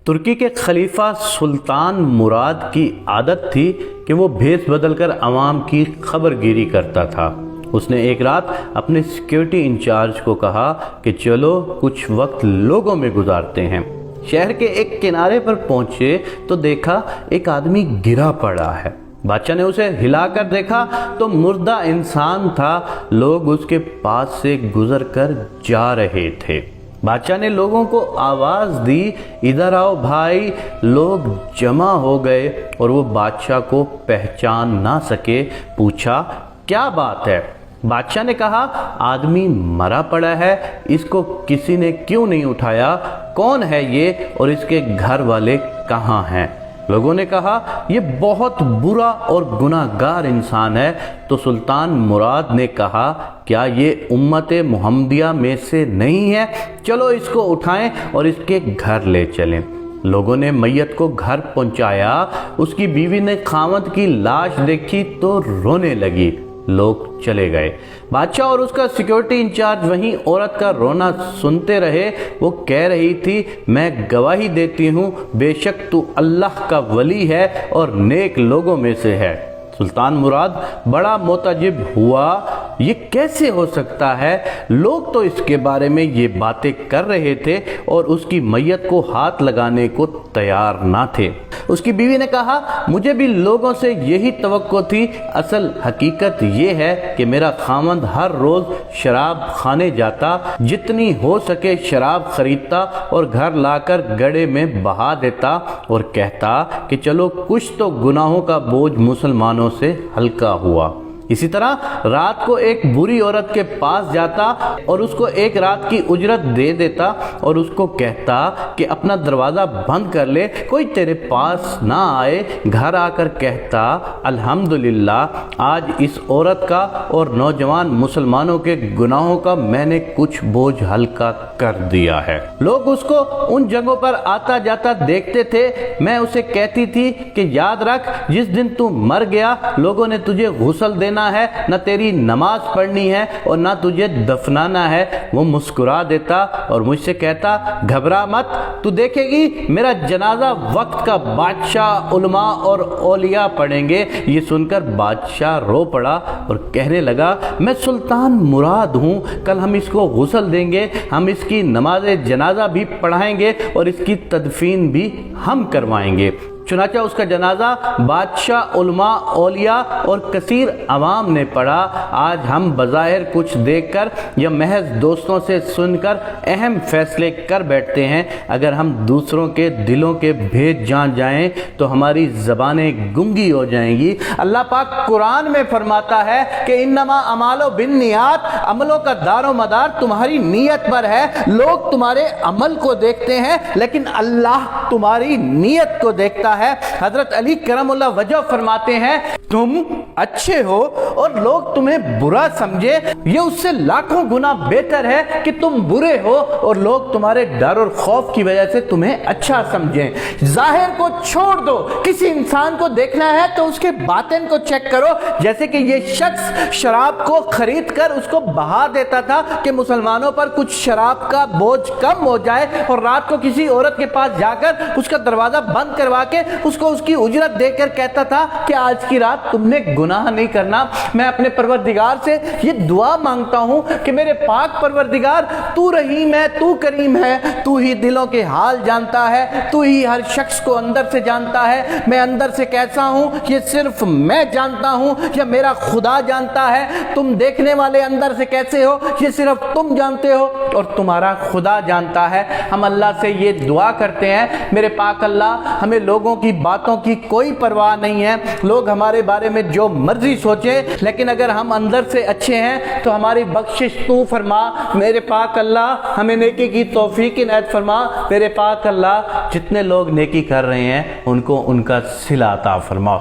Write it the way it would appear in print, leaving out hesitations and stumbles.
ترکی کے خلیفہ سلطان مراد کی عادت تھی کہ وہ بھیس بدل کر عوام کی خبر گیری کرتا تھا۔ اس نے ایک رات اپنے سیکیورٹی انچارج کو کہا کہ چلو کچھ وقت لوگوں میں گزارتے ہیں۔ شہر کے ایک کنارے پر پہنچے تو دیکھا ایک آدمی گرا پڑا ہے۔ بادشاہ نے اسے ہلا کر دیکھا تو مردہ انسان تھا، لوگ اس کے پاس سے گزر کر جا رہے تھے۔ بادشاہ نے لوگوں کو آواز دی، ادھر آؤ بھائی۔ لوگ جمع ہو گئے اور وہ بادشاہ کو پہچان نہ سکے۔ پوچھا کیا بات ہے؟ بادشاہ نے کہا آدمی مرا پڑا ہے، اس کو کسی نے کیوں نہیں اٹھایا؟ کون ہے یہ اور اس کے گھر والے کہاں ہیں؟ لوگوں نے کہا یہ بہت برا اور گناہگار انسان ہے۔ تو سلطان مراد نے کہا کیا یہ امت محمدیہ میں سے نہیں ہے؟ چلو اس کو اٹھائیں اور اس کے گھر لے چلیں۔ لوگوں نے میت کو گھر پہنچایا۔ اس کی بیوی نے خاوند کی لاش دیکھی تو رونے لگی۔ لوگ چلے گئے۔ بادشاہ اور اس کا سیکیورٹی انچارج وہیں عورت کا رونا سنتے رہے۔ وہ کہہ رہی تھی میں گواہی دیتی ہوں بے شک تو اللہ کا ولی ہے اور نیک لوگوں میں سے ہے۔ سلطان مراد بڑا متعجب ہوا، یہ کیسے ہو سکتا ہے؟ لوگ تو اس کے بارے میں یہ باتیں کر رہے تھے اور اس کی میت کو ہاتھ لگانے کو تیار نہ تھے۔ اس کی بیوی نے کہا مجھے بھی لوگوں سے یہی توقع تھی۔ اصل حقیقت یہ ہے کہ میرا خاوند ہر روز شراب خانے جاتا، جتنی ہو سکے شراب خریدتا اور گھر لا کر گڑھے میں بہا دیتا اور کہتا کہ چلو کچھ تو گناہوں کا بوجھ مسلمانوں سے ہلکا ہوا۔ اسی طرح رات کو ایک بری عورت کے پاس جاتا اور اس کو ایک رات کی اجرت دے دیتا اور اس کو کہتا کہ اپنا دروازہ بند کر لے، کوئی تیرے پاس نہ آئے۔ گھر آ کر کہتا الحمدللہ آج اس عورت کا اور نوجوان مسلمانوں کے گناہوں کا میں نے کچھ بوجھ ہلکا کر دیا ہے۔ لوگ اس کو ان جگہوں پر آتا جاتا دیکھتے تھے۔ میں اسے کہتی تھی کہ یاد رکھ جس دن تو مر گیا لوگوں نے تجھے غسل دینا ہے، نہ تیری نماز پڑھنی ہے اور نہ تجھے دفنانا ہے۔ وہ مسکرا دیتا اور مجھ سے کہتا گھبرا مت، تو دیکھے گی میرا جنازہ وقت کا بادشاہ، علماء اور اولیاء پڑھیں گے۔ یہ سن کر بادشاہ رو پڑا اور کہنے لگا میں سلطان مراد ہوں، کل ہم اس کو غسل دیں گے، ہم اس کی نماز جنازہ بھی پڑھائیں گے اور اس کی تدفین بھی ہم کروائیں گے۔ چنانچہ اس کا جنازہ بادشاہ، علماء، اولیاء اور کثیر عوام نے پڑھا۔ آج ہم بظاہر کچھ دیکھ کر یا محض دوستوں سے سن کر اہم فیصلے کر بیٹھتے ہیں، اگر ہم دوسروں کے دلوں کے بھید جان جائیں تو ہماری زبانیں گنگی ہو جائیں گی۔ اللہ پاک قرآن میں فرماتا ہے کہ انما اعمال بالنیات، عملوں کا دار و مدار تمہاری نیت پر ہے۔ لوگ تمہارے عمل کو دیکھتے ہیں لیکن اللہ تمہاری نیت کو دیکھتا ہے۔ حضرت علی کرم اللہ وجہ فرماتے ہیں تم اچھے ہو اور لوگ تمہیں برا سمجھے، یہ اس سے لاکھوں گنا بہتر ہے کہ تم برے ہو اور لوگ تمہارے ڈر اور خوف کی وجہ سے تمہیں اچھا سمجھیں۔ ظاہر کو چھوڑ دو، کسی انسان کو دیکھنا ہے تو اس کے باطن کو چیک کرو۔ جیسے کہ یہ شخص شراب کو خرید کر اس کو بہا دیتا تھا کہ مسلمانوں پر کچھ شراب کا بوجھ کم ہو جائے، اور رات کو کسی عورت کے پاس جا کر اس کا دروازہ بند کروا کے اس کو اس کی اجرت دے کر کہتا تھا کہ آج کی رات تم نے گناہ نہیں کرنا۔ میں اپنے پروردگار سے یہ دعا مانگتا ہوں کہ میرے پاک پروردگار تو رحیم ہے، تو کریم ہے، تو ہی دلوں کے حال جانتا ہے، تو ہی ہر شخص کو اندر سے جانتا ہے۔ میں اندر سے کیسا ہوں یہ صرف میں جانتا ہوں یا میرا خدا جانتا ہے؟ تم دیکھنے والے اندر سے کیسے ہو یہ صرف تم جانتے ہو اور تمہارا خدا جانتا ہے۔ ہم اللہ سے یہ دعا کرتے ہیں میرے پاک اللہ، ہمیں لوگوں کی باتوں کی کوئی پرواہ نہیں ہے، لوگ ہمارے بارے میں جو مرضی سوچیں، لیکن اگر ہم اندر سے اچھے ہیں تو ہماری بخشش تو فرما۔ میرے پاک اللہ ہمیں نیکی کی توفیق عنایت فرما۔ میرے پاک اللہ جتنے لوگ نیکی کر رہے ہیں ان کو ان کا صلہ عطا فرما۔